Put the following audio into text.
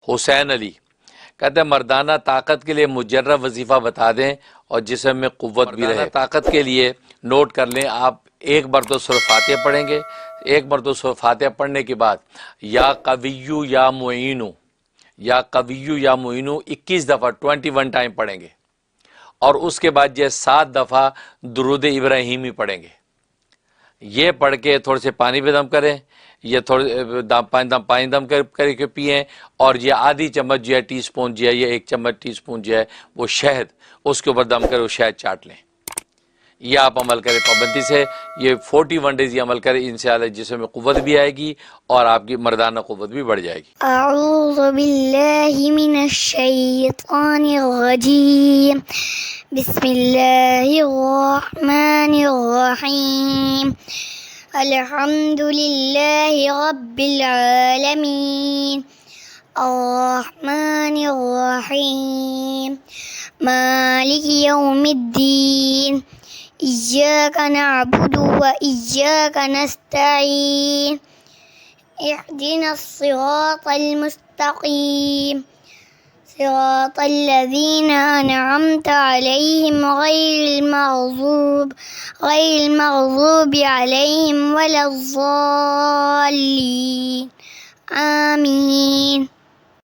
हुसैन अली कहते हैं मर्दाना ताकत के लिए मुजर्रब वजीफ़ा बता दें और जिस्म में क़ुव्वत भी रहे। ताकत के लिए नोट कर लें, आप एक बार तो सूरह फातिहा पढ़ेंगे, एक बार तो सूरह फातिहा पढ़ने के बाद या कविय्यू या मुईनु, या कविय्यू या मुईनु 21 दफ़ा 21 टाइम पढ़ेंगे और उसके बाद ये 7 दफ़ा दुरूद इब्राहीमी पढ़ेंगे। ये पढ़ के थोड़े से पानी पे दम करें, ये थोड़े पानी दम करके पिएँ और ये आधी चम्मच जो है टी स्पून जो है, ये 1 चम्मच टी स्पून जो है वो शहद, उसके ऊपर दम कर वो शहद चाट लें। ये आप अमल करें पाबंदी से, ये 41 डेज़ ये अमल करें, इंशाअल्लाह जिसमें क़ुव्वत भी आएगी और आपकी मर्दाना क़ुव्वत भी बढ़ जाएगी। अऊज़ु बिल्लाहि मिनश शैतानिर रजीम, बिस्मिल्लाहिर रहमानिर रहीम, अल्हम्दुलिल्लाहि रब्बिल आलमीन, अर्रहमानिर रहीम, मालिकि यौमिद्दीन, इय्याका नअबुदु व इय्याका नस्तईन, इहदिनस सिरातल मुस्तकीम, सिरातल लज़ीना अनअमता अलैहिम गैरिल मग़ज़ूबि अलैहिम वलज़्ज़ाल्लीन, आमीन।